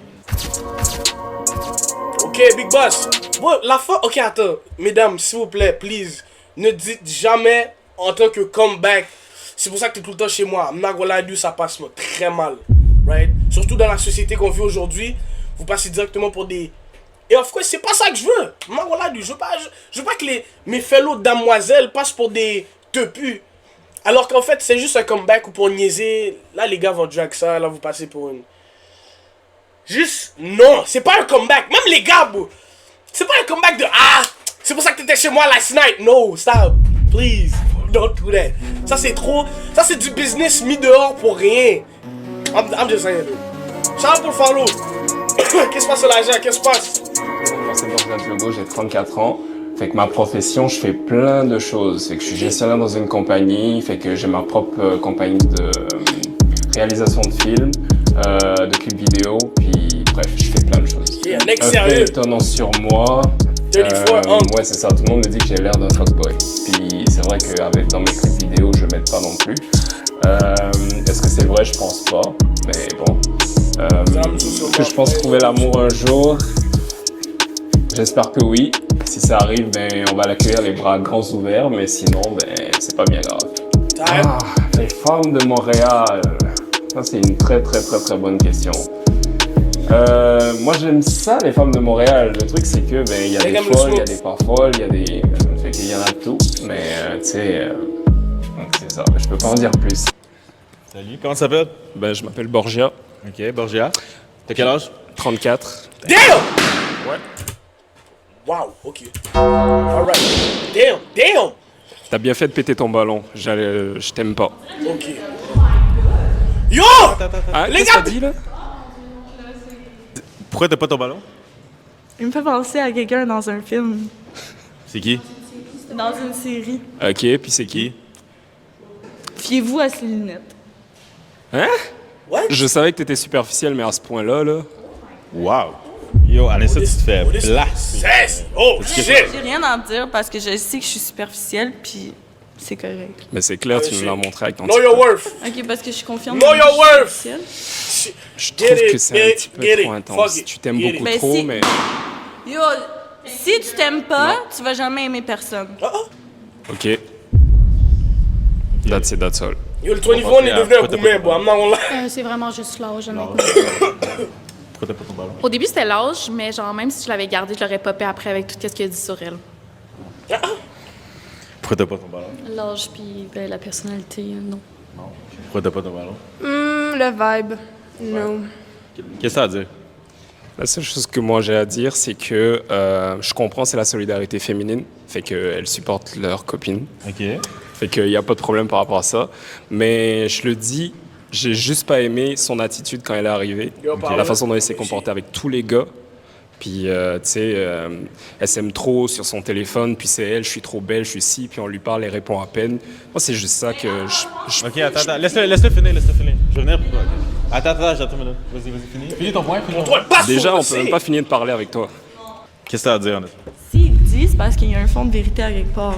Ok, Big Boss. Bon, la fin... Ok, attends. Mesdames, s'il vous plaît, please. Ne dites jamais en tant que comeback. C'est pour ça que t'es tout le temps chez moi. Mnagoladu, ça passe très mal. Right? Surtout dans la société qu'on vit aujourd'hui. Vous passez directement pour des... Et of course, c'est pas ça que je veux. Mnagoladu, je veux pas que mes fellow damoiselles passent pour des teupus. Alors qu'en fait, c'est juste un comeback ou pour niaiser. Là, les gars vont drag ça. Là, vous passez pour une... Juste, non, c'est pas un comeback. Même les gars, bro. C'est pas un comeback de ah, c'est pour ça que t'étais chez moi last night. No, stop. Please. Don't do that. Ça, c'est trop. Ça, c'est du business mis dehors pour rien. I'm just saying. Shout out pour le follow. Qu'est-ce qui se passe, l'agent? Qu'est-ce qui se passe? Moi, c'est Borja Diogo, j'ai 34 ans. Fait que ma profession, je fais plein de choses. Fait que je suis gestionnaire dans une compagnie. Fait que j'ai ma propre compagnie de réalisation de films, de clips vidéo. Puis bref, je fais plein de choses. Yeah, mec sérieux. Étonnant sur moi. 34 ouais, c'est ça. Tout le monde me dit que j'ai l'air d'un fuckboy. Puis c'est vrai que dans mes clips vidéo, je m'aide pas non plus. Est-ce que c'est vrai? Je pense pas. Mais bon. Est-ce que je pense trouver l'amour un jour? J'espère que oui. Si ça arrive, ben, on va l'accueillir les bras grands ouverts. Mais sinon, ben, c'est pas bien grave. Ah, les femmes de Montréal. Ça, c'est une très bonne question. Moi, j'aime ça, les femmes de Montréal. Le truc, c'est que, ben, il y a des folles, il y a des pas folles, il y a des... fait qu'il y en a tout. Mais, tu sais, c'est ça. Je peux pas en dire plus. Salut, comment ça s'appelle? Ben, je m'appelle Borgia. Ok, Borgia. T'as quel âge? 34. Damn! Ouais. Wow, ok. Alright. Damn! T'as bien fait de péter ton ballon. Je t'aime pas. Ok. Yo! Hein, les qu'est-ce que gars! t'as dit, là? Pourquoi t'as pas ton ballon? Il me fait penser à quelqu'un dans un film. C'est qui? Dans une série. Ok, puis c'est qui? Fiez-vous à ses lunettes. Hein? What? Je savais que t'étais superficiel, mais à ce point-là, là... Wow! Yo, Anessa, tu te fais place. Oh, shit! J'ai rien à dire parce que je sais que je suis superficielle, puis c'est correct. Mais c'est clair, tu nous l'as montré avec ton Know your worth! Ok, parce que je suis confiante. Know your worth! Superficielle. Je trouve que c'est un petit peu trop intense. Tu t'aimes beaucoup Ben, trop, si- mais... Yo, si tu t'aimes pas, tu vas jamais aimer personne. Ok. That's it, that's all. Yo, le 21 est devenu un gourmet, bro. I'm not gonna lie. C'est vraiment juste l'âge, honnêtement. Pourquoi t'as pas ton ballon? Au début, c'était l'âge, mais genre, même si je l'avais gardé, je l'aurais popé après avec tout ce qu'il a dit sur elle. Pourquoi t'as pas ton ballon? L'âge puis ben, la personnalité, non. Pourquoi t'as pas ton ballon? Le vibe. Non. Qu'est-ce que ça a à dire? La seule chose que moi j'ai à dire, c'est que je comprends, c'est la solidarité féminine. Fait qu'elles supportent leurs copines. Ok. Fait qu'il n'y a pas de problème par rapport à ça. Mais je le dis, j'ai juste pas aimé son attitude quand elle est arrivée. La façon dont elle s'est comportée avec tous les gars. Puis, tu sais, elle s'aime trop sur son téléphone, puis c'est elle, je suis trop belle, je suis ci, puis on lui parle, elle répond à peine. Moi, c'est juste ça que je... Ok, attends, laisse-le finir. Je vais venir pour toi. Attends, j'attends une minute. Vas-y, finis. Finis ton point, Déjà, on peut même pas finir de parler avec toi. Qu'est-ce que ça a à dire, honnêtement? S'il dit, c'est parce qu'il y a un fond de vérité à quelque part.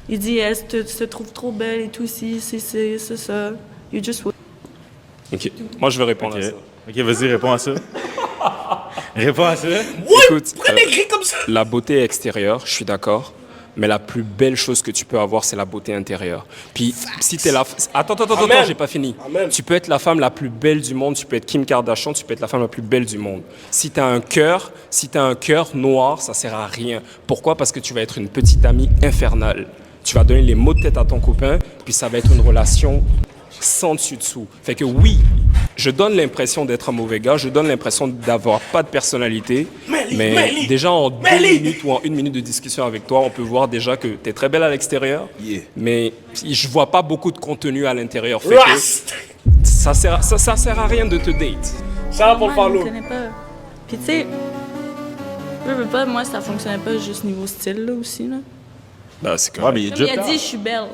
Il dit, tu te trouves trop belle et tout, si, c'est ça. You just would. OK. Moi, je vais répondre à ça. OK, vas-y, réponds à ça. Réponds à ça. Écoute, comme ça. La beauté extérieure, je suis d'accord. Mais la plus belle chose que tu peux avoir, c'est la beauté intérieure. Puis, si t'es la... Attends, j'ai pas fini. Amen. Tu peux être la femme la plus belle du monde, tu peux être Kim Kardashian, tu peux être la femme la plus belle du monde. Si t'as un cœur noir, ça sert à rien. Pourquoi? Parce que tu vas être une petite amie infernale. Tu vas donner les mots de tête à ton copain, puis ça va être une relation sans dessus-dessous. Fait que oui, je donne l'impression d'être un mauvais gars, je donne l'impression d'avoir pas de personnalité, mais déjà en 2 minutes ou en 1 minute de discussion avec toi, on peut voir déjà que tu es très belle à l'extérieur, mais je vois pas beaucoup de contenu à l'intérieur. Fait que ça sert à rien de te date. Ça va pour le follow. Je connais pas. Puis tu sais, pas, moi ça fonctionnait pas juste niveau style là aussi là. Ben, c'est correct. Comme il a dit, je suis belle.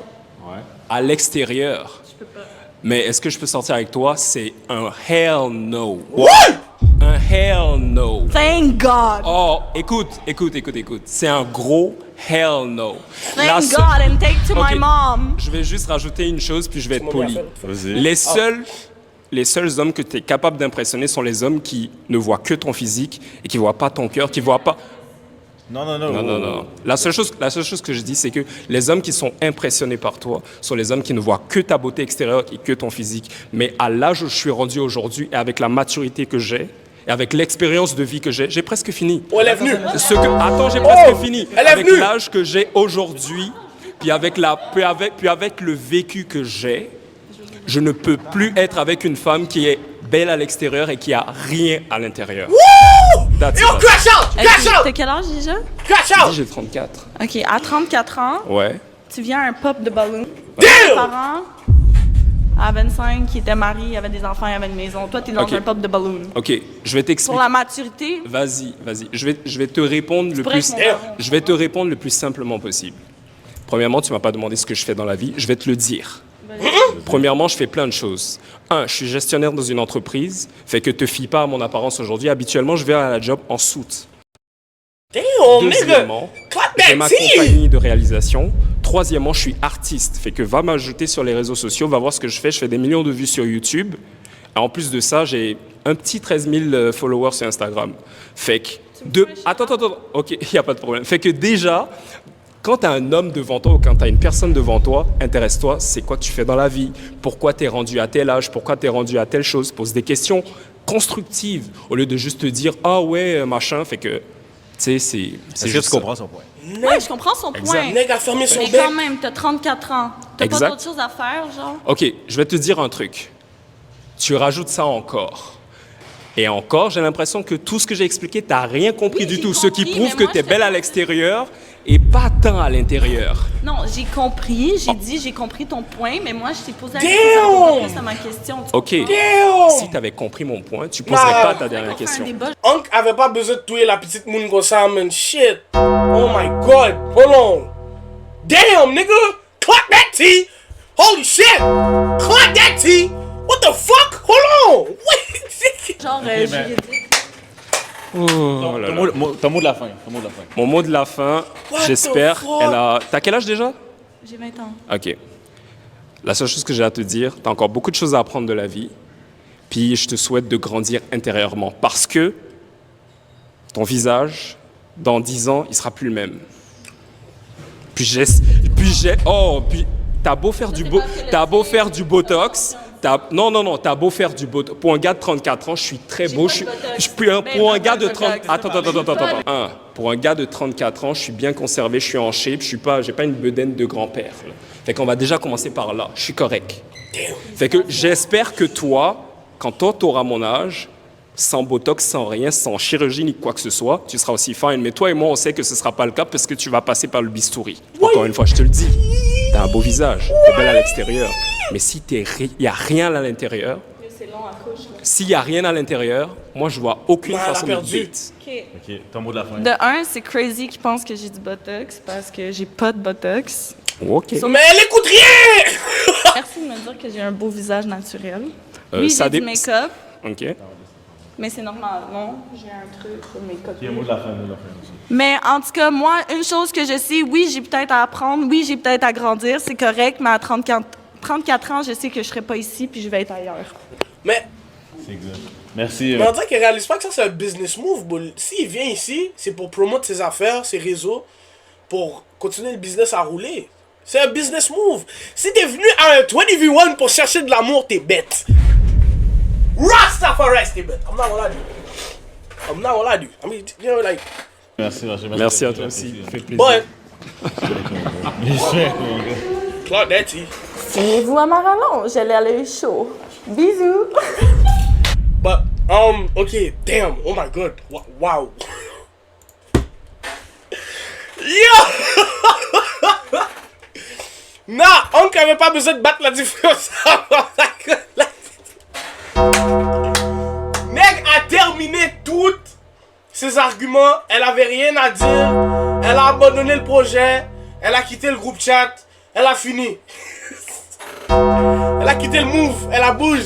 Ouais. À l'extérieur. Je peux pas. Mais est-ce que je peux sortir avec toi? C'est un hell no. What? Un hell no. Thank God. Oh, écoute. C'est un gros hell no. Thank God and take to my mom. Je vais juste rajouter une chose, puis je vais être poli. Les seuls hommes que tu es capable d'impressionner sont les hommes qui ne voient que ton physique et qui ne voient pas ton cœur, qui ne voient pas... Non. La seule chose que je dis, c'est que les hommes qui sont impressionnés par toi sont les hommes qui ne voient que ta beauté extérieure et que ton physique. Mais à l'âge où je suis rendu aujourd'hui et avec la maturité que j'ai et avec l'expérience de vie que j'ai presque fini. Oh, elle est venue. Attends, j'ai presque fini. Avec l'âge que j'ai aujourd'hui, puis avec le vécu que j'ai, je ne peux plus être avec une femme qui est belle à l'extérieur et qui a rien à l'intérieur. Yo, crash out! T'as quel âge déjà? Crash out! J'ai 34. OK, à 34 ans, ouais. Tu viens à un pop de ballon. Tes parents, à 25, qui étaient mariés, avaient des enfants, avaient une maison. Toi, t'es dans un pop de ballon. OK, je vais t'expliquer. Pour la maturité... Vas-y. Je vais te répondre le plus simplement possible. Premièrement, tu m'as pas demandé ce que je fais dans la vie. Je vais te le dire. Premièrement, je fais plein de choses. Je suis gestionnaire dans une entreprise, fait que te fie pas à mon apparence aujourd'hui. Habituellement, je vais à la job en soute. Deuxièmement, j'ai ma compagnie de réalisation. Troisièmement, je suis artiste, fait que va m'ajouter sur les réseaux sociaux, va voir ce que je fais. Je fais des millions de vues sur YouTube. Et en plus de ça, j'ai un petit 13 000 followers sur Instagram. Fait que... Attends. OK, il n'y a pas de problème. Fait que déjà... Quand tu as un homme devant toi ou quand tu as une personne devant toi, intéresse-toi, c'est quoi que tu fais dans la vie? Pourquoi tu es rendu à tel âge? Pourquoi tu es rendu à telle chose? Pose des questions constructives au lieu de juste te dire « Ah ouais, machin ». Fait que, tu sais, c'est Est-ce que tu comprends son point? Ouais, je comprends son point. Nègre a fermé son bec. Mais quand même, t'as 34 ans. T'as pas d'autre chose à faire, genre? OK, je vais te dire un truc. Tu rajoutes ça encore. Et encore, j'ai l'impression que tout ce que j'ai expliqué, tu n'as rien compris du tout. Ce qui prouve que tu es belle à l'extérieur et pas tant à l'intérieur. Non, j'ai compris. J'ai compris ton point, mais moi, je t'ai posé la question. Ma question. OK. Si tu avais compris mon point, tu ne poserais pas ta dernière question. Oncle avait pas besoin de tuer la petite moune comme ça, man. Shit. Oh my God. Hold on. Damn, nigga. Clock that T. Holy shit. Clock that T. What the fuck? Hold on. Wait. Genre, juridique. Ton mot de la fin. Mon mot de la fin, j'espère. T'as quel âge déjà? J'ai 20 ans. OK. La seule chose que j'ai à te dire, t'as encore beaucoup de choses à apprendre de la vie. Puis je te souhaite de grandir intérieurement. Parce que ton visage, dans 10 ans, il sera plus le même. Puis t'as beau faire du botox. T'as beau faire du botox. Pour un gars de 34 ans, je suis très beau. Pour un gars de 30... Attends. Pour un gars de 34 ans, je suis bien conservé, je suis en shape, j'ai pas une bedaine de grand-père. Là. Fait qu'on va déjà commencer par là. Je suis correct. Fait que j'espère que toi, quand toi, t'auras mon âge, sans botox, sans rien, sans chirurgie ni quoi que ce soit, tu seras aussi fine. Mais toi et moi, on sait que ce sera pas le cas parce que tu vas passer par le bistouri. Encore une fois, je te le dis. T'as un beau visage, t'es belle à l'extérieur. Mais si il n'y a rien à l'intérieur, s'il n'y a rien à l'intérieur, moi, je vois aucune façon de date. OK, ton mot de la fin. De un, c'est crazy qui pense que j'ai du botox parce que j'ai pas de botox. OK. Mais elle écoute rien! Merci de me dire que j'ai un beau visage naturel. Ça j'ai du make-up. OK. Mais c'est normal, non? J'ai un truc sur mes copies. Puis un mot de la fin, aussi. Mais en tout cas, moi, une chose que je sais, oui, j'ai peut-être à apprendre, oui, j'ai peut-être à grandir, c'est correct, mais à 34 ans, je sais que je serai pas ici puis je vais être ailleurs. Mais... C'est exact. Merci. Mais on dirait qu'il réalise pas que ça, c'est un business move. S'il vient ici, c'est pour promouvoir ses affaires, ses réseaux, pour continuer le business à rouler. C'est un business move. Si t'es venu à un 20v1 pour chercher de l'amour, t'es bête. Rastafari, t'es bête. I'm not gonna lie. I'm not gonna lie. I mean, you know, like... Merci à toi aussi. Fait plaisir. But... Clark Daddy. Suivez-vous à ma rallonge, elle a l'œil chaud. Bisous. But, okay, damn, oh my god, wow. Yo! Non, on n'avait pas besoin de battre la différence. Neg a terminé toutes ses arguments, elle avait rien à dire, elle a abandonné le projet, elle a quitté le groupe chat, elle a fini. Elle a quitté le move, elle a bougé.